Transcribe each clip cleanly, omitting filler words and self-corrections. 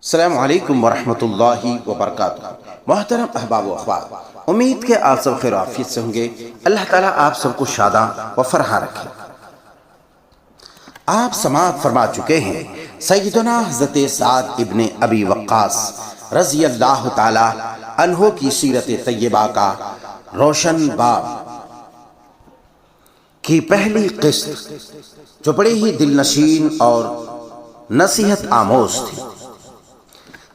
السلام علیکم ورحمۃ اللہ وبرکاتہ۔ محترم احباب و اخوات، امید کہ آپ سب خیر و عافیت سے ہوں گے۔ اللہ تعالیٰ آپ سب کو شاداں و فرحاں رکھے۔ آپ سماعت فرما چکے ہیں سیدنا حضرت سعد ابن ابی وقاص رضی اللہ تعالی عنہ کی سیرت طیبہ کا روشن باب کی پہلی قسط، جو بڑی ہی دل نشین اور نصیحت آموز تھی۔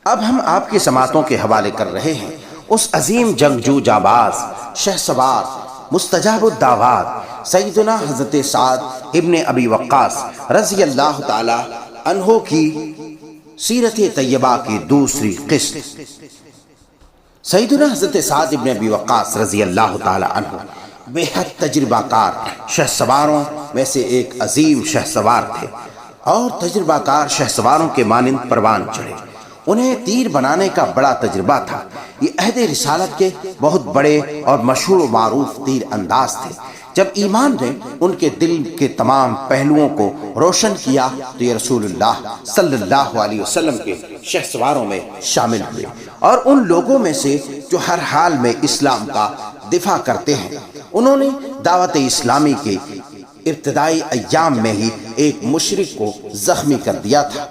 اب ہم آپ کی سماعتوں کے حوالے کر رہے ہیں اس عظیم جنگجو جانباز، شہسوار، مستجاب الدعوات سیدنا حضرت سعد ابن ابی وقاص رضی اللہ تعالی عنہ کی سیرت طیبہ کی دوسری قسط۔ سیدنا حضرت سعد ابن ابی وقاص رضی اللہ تعالی عنہ بے حد تجربہ کار شہسواروں میں سے ایک عظیم شہسوار تھے، اور تجربہ کار شہسواروں کے مانند پروان چڑھے۔ انہیں تیر بنانے کا بڑا تجربہ تھا۔ یہ عہد رسالت کے بہت بڑے اور مشہور و معروف تیر انداز تھے۔ جب ایمان نے ان کے دل کے تمام پہلوؤں کو روشن کیا تو یہ رسول اللہ صلی اللہ علیہ وسلم کے شہسواروں میں شامل ہوئے، اور ان لوگوں میں سے جو ہر حال میں اسلام کا دفاع کرتے ہیں۔ انہوں نے دعوت اسلامی کے ابتدائی ایام میں ہی ایک مشرک کو زخمی کر دیا تھا۔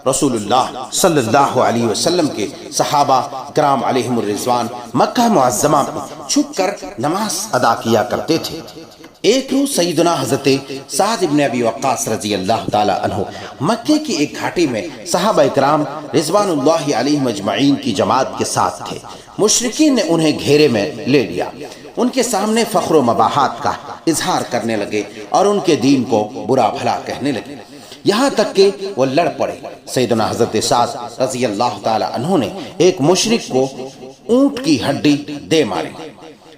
رسول اللہ صلی اللہ علیہ وسلم کے صحابہ کرام علیہم الرضوان مکہ معظمہ میں چھپ کر نماز ادا کیا کرتے تھے۔ ایک روز سیدنا حضرت سعد ابن ابی وقاص رضی اللہ تعالی عنہ مکے کی ایک گھاٹی میں صحابہ کرام رضوان اللہ علیہم اجمعین کی جماعت کے ساتھ تھے۔ مشرکین نے انہیں گھیرے میں لے لیا، ان کے سامنے فخر و مباحات کا اظہار کرنے لگے اور ان کے دین کو برا بھلا کہنے لگے، یہاں تک کہ وہ لڑ پڑے۔ سیدنا حضرت سعد رضی اللہ تعالی عنہ نے ایک مشرک کو اونٹ کی ہڈی دے ماری،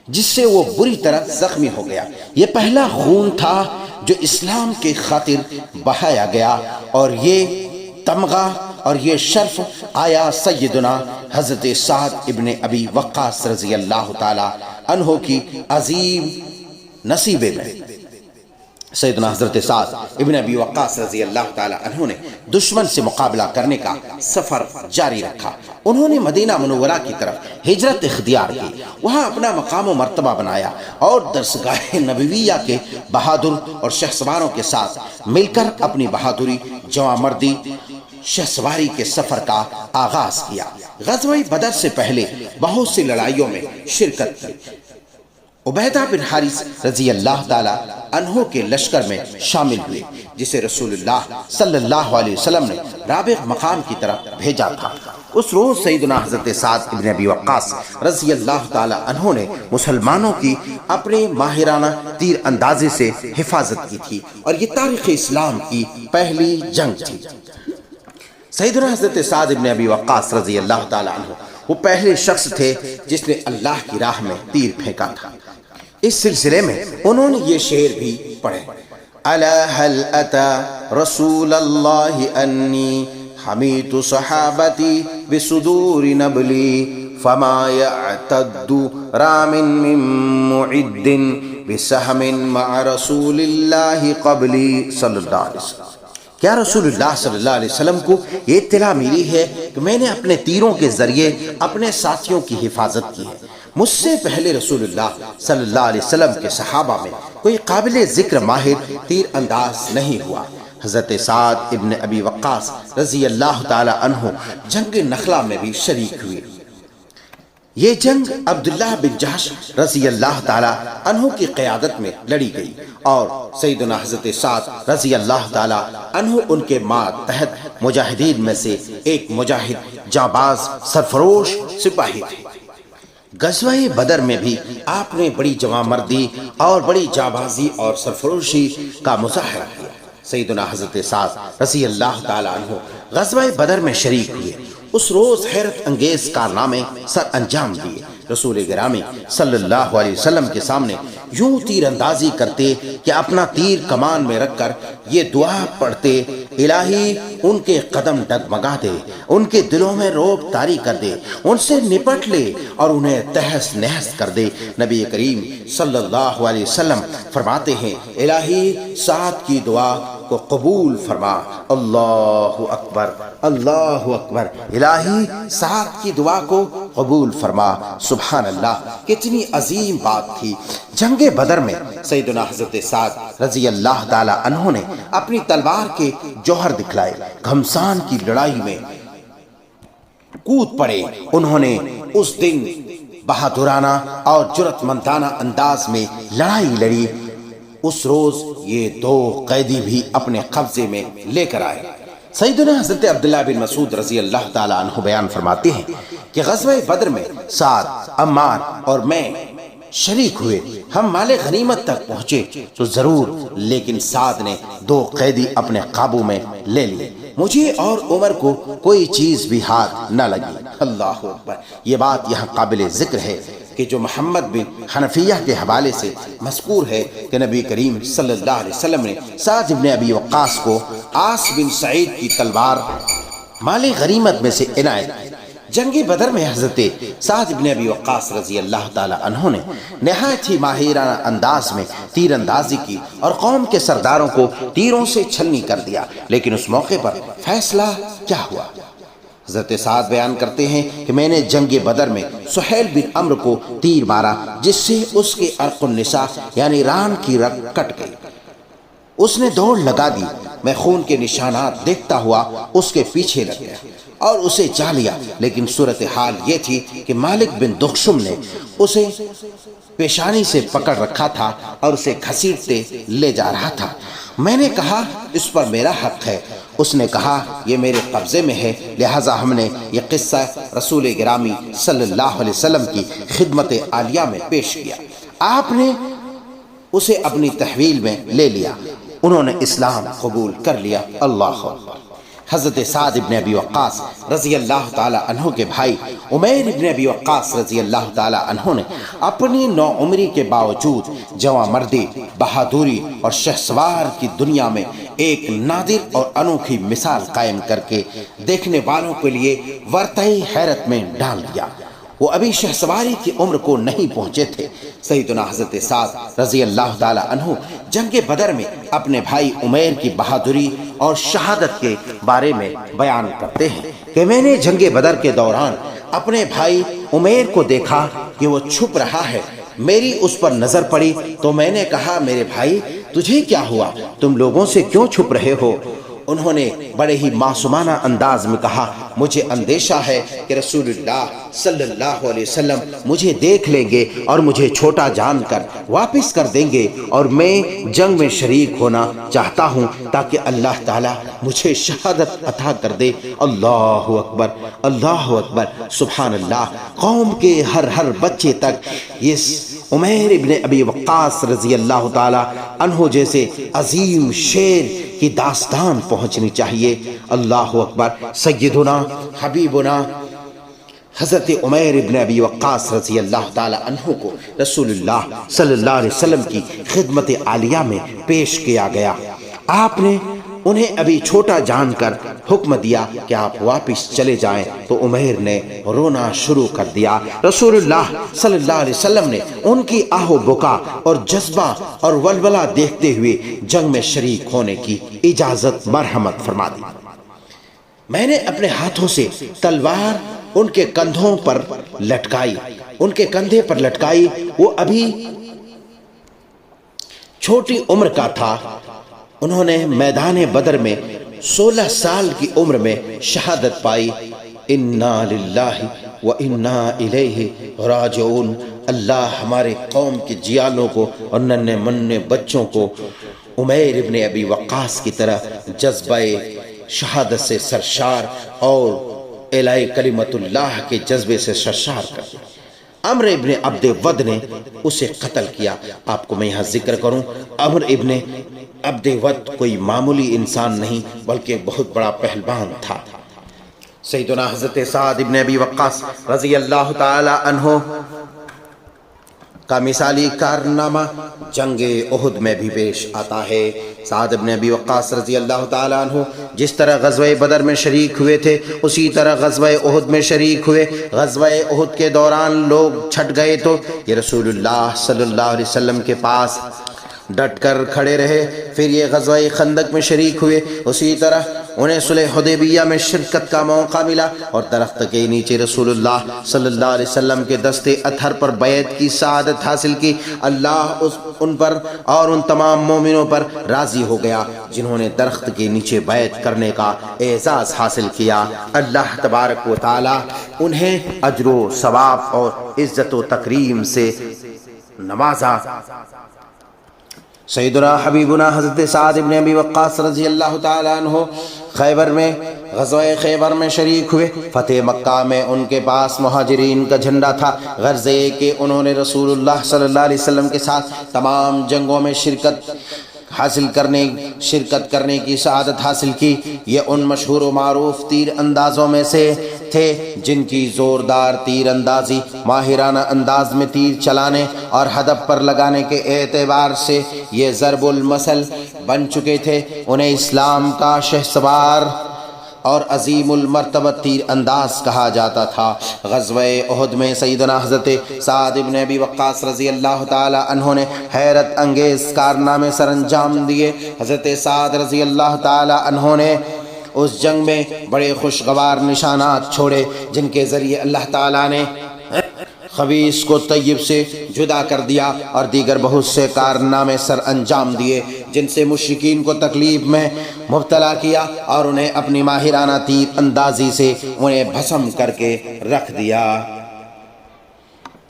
جس سے وہ بری طرح زخمی ہو گیا۔ یہ پہلا خون تھا جو اسلام کی خاطر بہایا گیا، اور یہ تمغہ اور یہ شرف آیا سیدنا حضرت سعد ابن ابی وقاص رضی اللہ تعالی عنہ کی عظیم نصیبے میں۔ سیدنا حضرت سعد ابن ابی وقاص رضی اللہ تعالی عنہ نے دشمن سے مقابلہ کرنے کا سفر جاری رکھا۔ انہوں نے مدینہ منورہ کی طرف ہجرت اختیار کی، وہاں اپنا مقام و مرتبہ بنایا، اور درسگاہ نبویہ کے بہادر اور شہسواروں کے ساتھ مل کر اپنی بہادری، جوانمردی، شہسواری کے سفر کا آغاز کیا۔ غزوہ بدر سے پہلے بہت سی لڑائیوں میں شرکت کی۔ عبیدہ بن حارث رضی اللہ تعالی عنہ کے لشکر میں شامل ہوئے، جسے رسول اللہ صلی اللہ علیہ وسلم نے رابغ مقام کی طرف بھیجا تھا۔ اس روز سیدنا حضرت سعد ابن ابی وقاص رضی اللہ تعالی عنہ نے مسلمانوں کی اپنے ماہرانہ تیر اندازی سے حفاظت کی تھی، اور یہ تاریخ اسلام کی پہلی جنگ تھی۔ سیدنا حضرت سعد ابن ابی وقاص رضی اللہ تعالی عنہ وہ پہلے شخص تھے جس نے اللہ کی راہ میں تیر پھینکا تھا۔ اس سلسلے میں انہوں نے یہ شعر بھی پڑھے: الا هل اتى رسول الله انی حمیت صحابتی بصدور نبلی فما يعتد رام من معد بسهم مع رسول اللہ قبلی صلی اللہ علیہ وسلم۔ کیا رسول اللہ صلی اللہ علیہ وسلم کو یہ اطلاع ملی ہے کہ میں نے اپنے تیروں کے ذریعے اپنے ساتھیوں کی حفاظت کی ہے؟ مجھ سے پہلے رسول اللہ صلی اللہ علیہ وسلم کے صحابہ میں کوئی قابل ذکر ماہر تیر انداز نہیں ہوا۔ حضرت سعد ابن ابی وقاص رضی اللہ تعالی عنہ جنگ نخلہ میں بھی شریک ہوئے۔ یہ جنگ عبداللہ بن جحش رضی اللہ تعالی عنہ کی قیادت میں لڑی گئی، اور سیدنا حضرت سعد رضی اللہ تعالی عنہ ان کے ماتحت مجاہدین میں سے ایک مجاہد، جانباز، سرفروش سپاہی تھے۔ غزوہ بدر میں بھی آپ نے بڑی جوانمردی اور بڑی جانبازی اور سرفروشی کا مظاہرہ کیا۔ سیدنا حضرت سعد رضی اللہ تعالی عنہ غزوہ بدر میں شریک ہوئے۔ اس روز حیرت انگیز کارنامے سر انجام دیے۔ رسول گرامی صلی اللہ علیہ وسلم کے سامنے یوں تیر اندازی کرتے کہ اپنا تیر کمان میں رکھ کر یہ دعا پڑھتے: الہی ان کے قدم ڈگمگا دے، ان کے دلوں میں رعب طاری کر دے، ان سے نپٹ لے اور انہیں تہس نہس کر دے۔ نبی کریم صلی اللہ علیہ وسلم فرماتے ہیں: الہی سعد کی دعا کو قبول فرما۔ اللہ اکبر، اللہ اکبر۔ الہی سعد کی دعا کو قبول فرما۔ سبحان اللہ، کتنی عظیم بات تھی۔ جنگ بدر میں سیدنا حضرت سعد رضی اللہ تعالی عنہ نے اپنی تلوار کے جوہر دکھلائے، گھمسان کی لڑائی میں کود پڑے۔ انہوں نے اس دن بہادرانہ اور جرأت مندانہ انداز میں لڑائی لڑی۔ اس روز یہ 2 قیدی بھی اپنے قبضے میں لے کر آئے۔ سیدنا حضرت عبداللہ بن مسعود رضی اللہ تعالی عنہ بیان فرماتے ہیں کہ غزوہ بدر میں سعد، عمار اور میں شریک ہوئے۔ ہم مال غنیمت تک پہنچے تو ضرور، لیکن سعد نے 2 قیدی اپنے قابو میں لے لیے۔ مجھے اور عمر کو کوئی چیز بھی ہاتھ نہ لگی۔ اللہ اکبر۔ یہ بات یہاں قابل ذکر ہے کہ جو محمد بن حنفیہ کے حوالے سے مذکور ہے کہ نبی کریم صلی اللہ علیہ وسلم نے سعد بن ابی وقاص کو عاص بن سعید کی تلوار مال غنیمت میں سے عنایت کی۔ جنگ بدر میں حضرت سعد بن ابی وقاص رضی اللہ تعالی عنہ نے نہایت ہی ماہرانہ انداز میں تیر اندازی کی اور قوم کے سرداروں کو تیروں سے چھلنی کر دیا۔ لیکن اس موقع پر فیصلہ کیا ہوا؟ حضرت سعد بیان کرتے ہیں کہ میں نے جنگ بدر میں سہیل بن عمرو کو تیر مارا، جس سے اس کے عرق النساء یعنی ران کی رگ کٹ گئی۔ اس نے دوڑ لگا دی، میں خون کے نشانات دیکھتا ہوا اس کے پیچھے لگ گیا اور اسے چاہ لیا۔ لیکن صورتحال یہ تھی کہ مالک بن دخشم نے اسے پیشانی سے پکڑ رکھا تھا اور اسے گھسیٹتے لے جا رہا تھا۔ میں نے کہا اس پر میرا حق ہے۔ اس نے کہا یہ میرے قبضے میں ہے، لہٰذا ہم نے یہ قصہ رسول گرامی صلی اللہ علیہ وسلم کی خدمت عالیہ میں پیش کیا۔ آپ نے اسے اپنی تحویل میں لے لیا، انہوں نے اسلام قبول کر لیا۔ اللہ اکبر۔ حضرت سعد بن ابی وقاص رضی اللہ تعالی عنہ کے بھائی عمیر بن ابی وقاص رضی اللہ تعالی عنہ نے اپنی نوعمری کے باوجود جواں مردی، بہادری اور شہسوار کی دنیا میں ایک نادر اور انوکھی مثال قائم کر کے دیکھنے والوں کے لیے ورطۂ حیرت میں ڈال دیا۔ وہ ابھی شہسواری کی عمر کو نہیں پہنچے تھے۔ سیدنا حضرت سعد رضی اللہ تعالی عنہ جنگ بدر میں اپنے بھائی عمیر کی بہادری اور شہادت کے بارے میں بیان کرتے ہیں کہ میں نے جنگ بدر کے دوران اپنے بھائی عمیر کو دیکھا کہ وہ چھپ رہا ہے۔ میری اس پر نظر پڑی تو میں نے کہا میرے بھائی تجھے کیا ہوا؟ تم لوگوں سے کیوں چھپ رہے ہو؟ انہوں نے بڑے ہی معصومانہ انداز میں کہا مجھے اندیشہ ہے کہ رسول اللہ صلی اللہ علیہ وسلم مجھے دیکھ لیں گے اور مجھے چھوٹا جان کر واپس کر دیں گے، اور میں جنگ میں شریک ہونا چاہتا ہوں تاکہ اللہ تعالیٰ مجھے شہادت عطا کر دے۔ اللہ اکبر، اللہ اکبر، سبحان اللہ۔ قوم کے ہر بچے تک اس عمیر ابن ابی وقاص رضی اللہ تعالی عنہ جیسے عظیم شیر کی داستان پہنچنی چاہیے۔ اللہ اکبر۔ سیدنا حبیبنا حضرت عمیر ابن ابی وقاص رضی اللہ تعالی عنہ کو رسول اللہ صلی اللہ علیہ وسلم کی خدمت عالیہ میں پیش کیا گیا۔ آپ نے انہیں ابھی چھوٹا جان کر حکم دیا کہ آپ واپس چلے جائیں، تو عمیر نے رونا شروع کر دیا۔ رسول اللہ صلی اللہ علیہ وسلم نے ان کی آہ و بکا اور جذبہ اور ولولہ دیکھتے ہوئے جنگ میں شریک ہونے کی اجازت مرحمت فرما دی۔ میں نے اپنے ہاتھوں سے تلوار ان کے کندھوں پر لٹکائی، ان کے کندھے پر لٹکائی۔ وہ ابھی چھوٹی عمر کا تھا۔ انہوں نے میدان بدر میں 16 سال کی عمر میں شہادت پائی۔ انا للہ و انا الیہ راجعون۔ اللہ ہمارے قوم کے جیالوں کو اور ننھے منھے بچوں کو عمیر ابن ابی وقاص کی طرح جذبہ شہادت سے سرشار اور اعلاء کلمت اللہ کے جذبے سے سرشار کر دیا۔ عمر ابن عبد ود نے اسے قتل کیا۔ آپ کو میں یہاں ذکر کروں، عمر ابن عبد ود کوئی معمولی انسان نہیں بلکہ بہت بڑا پہلوان تھا۔ سیدنا حضرت سعد ابن ابی وقاص رضی اللہ تعالی عنہ کا مثالی کارنامہ جنگ احد میں بھی پیش آتا ہے۔ سعد ابن ابی وقاص رضی اللہ تعالی عنہ جس طرح غزوہ بدر میں شریک ہوئے تھے، اسی طرح غزوہ احد میں شریک ہوئے۔ غزوہ احد کے دوران لوگ چھٹ گئے تو یہ رسول اللہ صلی اللہ علیہ وسلم کے پاس ڈٹ کر کھڑے رہے۔ پھر یہ غزوہ خندق میں شریک ہوئے۔ اسی طرح انہیں صلح حدیبیہ میں شرکت کا موقع ملا اور درخت کے نیچے رسول اللہ صلی اللہ علیہ وسلم کے دستے اطہر پر بیعت کی سعادت حاصل کی۔ اللہ ان پر اور ان تمام مومنوں پر راضی ہو گیا جنہوں نے درخت کے نیچے بیعت کرنے کا اعزاز حاصل کیا۔ اللہ تبارک و تعالی انہیں اجر و ثواب اور عزت و تکریم سے نوازا۔ سیدنا حبیبنا حضرت سعد بن ابی وقاص رضی اللہ تعالی عنہ خیبر میں غزوہ خیبر میں شریک ہوئے۔ فتح مکہ میں ان کے پاس مہاجرین کا جھنڈا تھا، غرض یہ کہ انہوں نے رسول اللہ صلی اللہ علیہ وسلم کے ساتھ تمام جنگوں میں شرکت کرنے کی سعادت حاصل کی۔ یہ ان مشہور و معروف تیر اندازوں میں سے تھے جن کی زوردار تیر اندازی، ماہرانہ انداز میں تیر چلانے اور ہدف پر لگانے کے اعتبار سے یہ ضرب المثل بن چکے تھے۔ انہیں اسلام کا شہسوار اور عظیم المرتبہ تیر انداز کہا جاتا تھا۔ غزوہ احد میں سیدنا حضرت سعد بن ابی وقاص رضی اللہ تعالی عنہ نے حیرت انگیز کارنامے سر انجام دیے۔ حضرت سعد رضی اللہ تعالی عنہ نے اس جنگ میں بڑے خوشگوار نشانات چھوڑے جن کے ذریعے اللہ تعالی نے خبیث کو طیب سے جدا کر دیا اور دیگر بہت سے کارنامے سر انجام دیے جن سے مشرکین کو تکلیف میں مبتلا کیا اور انہیں اپنی ماہرانہ تیر اندازی سے انہیں بھسم کر کے رکھ دیا۔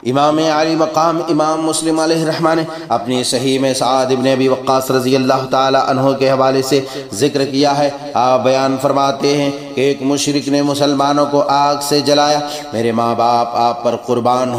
امام علی مقام امام مسلم علیہ الرحمہ نے اپنی صحیح میں سعد بن ابی وقاص رضی اللہ تعالی عنہ کے حوالے سے ذکر کیا ہے۔ آپ بیان فرماتے ہیں کہ ایک مشرک نے مسلمانوں کو آگ سے جلایا۔ میرے ماں باپ آپ پر قربان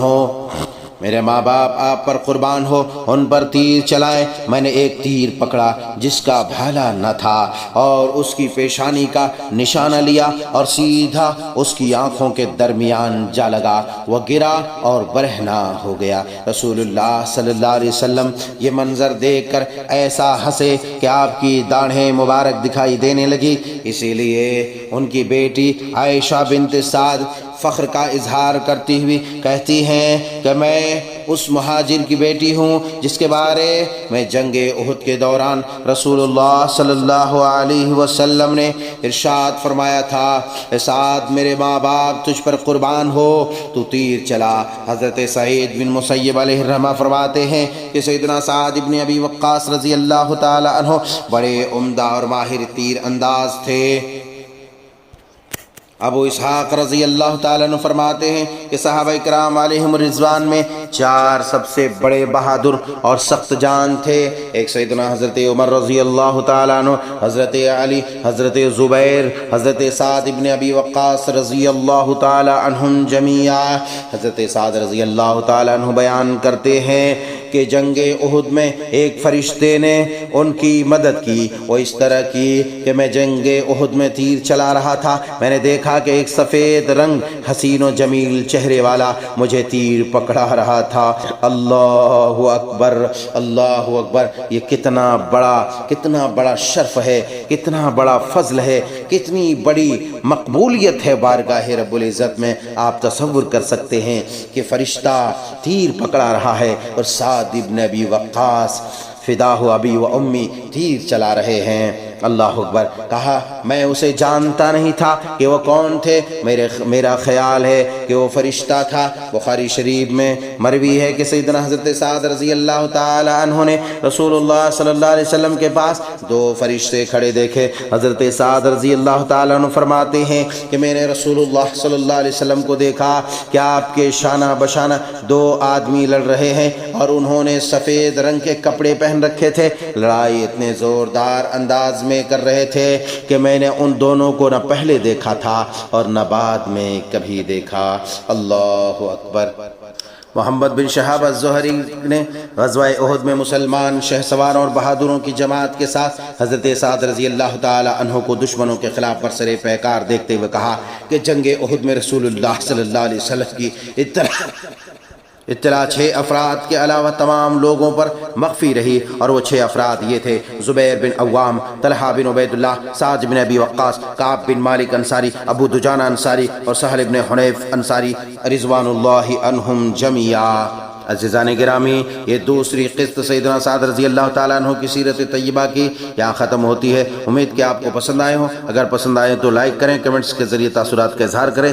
ہو، ان پر تیر چلائے۔ میں نے ایک تیر پکڑا جس کا بھالا نہ تھا اور اس کی پیشانی کا نشانہ لیا اور سیدھا اس کی آنکھوں کے درمیان جا لگا، وہ گرا اور برہنہ ہو گیا۔ رسول اللہ صلی اللہ علیہ وسلم یہ منظر دیکھ کر ایسا ہنسے کہ آپ کی داڑھیں مبارک دکھائی دینے لگی۔ اسی لیے ان کی بیٹی عائشہ بنت سعد فخر کا اظہار کرتی ہوئی کہتی ہیں کہ میں اس مہاجر کی بیٹی ہوں جس کے بارے میں جنگ احد کے دوران رسول اللہ صلی اللہ علیہ وسلم نے ارشاد فرمایا تھا، سعد میرے ماں باپ تجھ پر قربان ہو، تو تیر چلا۔ حضرت سعید بن مسیب علیہ الرحمہ فرماتے ہیں کہ سیدنا سعد بن ابی وقاص رضی اللہ تعالی عنہ بڑے عمدہ اور ماہر تیر انداز تھے۔ ابو اسحاق رضی اللہ تعالیٰ عنہ فرماتے ہیں کہ صحابہ کرام علیہم رضوان میں 4 سب سے بڑے بہادر اور سخت جان تھے۔ ایک سیدنا حضرت عمر رضی اللہ تعالیٰ عنہ، حضرت علی، حضرت زبیر، حضرت سعد بن ابی وقاص رضی اللہ تعالیٰ عنہم جمیعا۔ حضرت سعد رضی اللہ تعالیٰ عنہ بیان کرتے ہیں کہ جنگ احد میں ایک فرشتے نے ان کی مدد کی۔ وہ اس طرح کی کہ میں جنگ احد میں تیر چلا رہا تھا، میں نے دیکھا کہ ایک سفید رنگ حسین و جمیل چہرے والا مجھے تیر پکڑا رہا تھا۔ اللہ اکبر، اللہ اکبر! یہ کتنا بڑا شرف ہے، کتنا بڑا فضل ہے، کتنی بڑی مقبولیت ہے بارگاہ رب العزت میں۔ آپ تصور کر سکتے ہیں کہ فرشتہ تیر پکڑا رہا ہے اور سعد بن ابی وقاص فداہ ابی و امی تیر چلا رہے ہیں۔ اللہ اکبر! کہا میں اسے جانتا نہیں تھا کہ وہ کون تھے، میرا خیال ہے کہ وہ فرشتہ تھا۔ بخاری شریف میں مروی ہے کہ سیدنا حضرت سعد رضی اللہ تعالی عنہ نے رسول اللہ صلی اللہ علیہ وسلم کے پاس 2 فرشتے کھڑے دیکھے۔ حضرت سعد رضی اللہ تعالی عنہ فرماتے ہیں کہ میں نے رسول اللہ صلی اللہ علیہ وسلم کو دیکھا کہ آپ کے شانہ بشانہ 2 آدمی لڑ رہے ہیں اور انہوں نے سفید رنگ کے کپڑے پہن رکھے تھے۔ لڑائی اتنے زوردار انداز میں کر رہے تھے کہ میں نے ان دونوں کو نہ پہلے دیکھا تھا اور نہ بعد میں کبھی دیکھا۔ اللہ اکبر! محمد بن شہاب الزہری نے غزوہ احد میں مسلمان شہسواروں اور بہادروں کی جماعت کے ساتھ حضرت سعد رضی اللہ تعالی عنہ کو دشمنوں کے خلاف برسر پیکار دیکھتے ہوئے کہا کہ جنگ احد میں رسول اللہ صلی اللہ علیہ وسلم کی اطلاع 6 افراد کے علاوہ تمام لوگوں پر مخفی رہی، اور وہ 6 افراد یہ تھے: زبیر بن عوام، طلحہ بن عبید اللہ، سعد بن ابی وقاص، کعب بن مالک انصاری، ابو دجانہ انصاری اور سہل بن حنیف انصاری رضوان اللہ عنہم جمیعا۔ عزیزان گرامی، یہ دوسری قسط سیدنا سعد رضی اللہ تعالیٰ عنہ کی سیرت طیبہ کی یہاں ختم ہوتی ہے۔ امید کہ آپ کو پسند آئے ہوں، اگر پسند آئے تو لائک کریں، کمنٹس کے ذریعے تاثرات کا اظہار کریں۔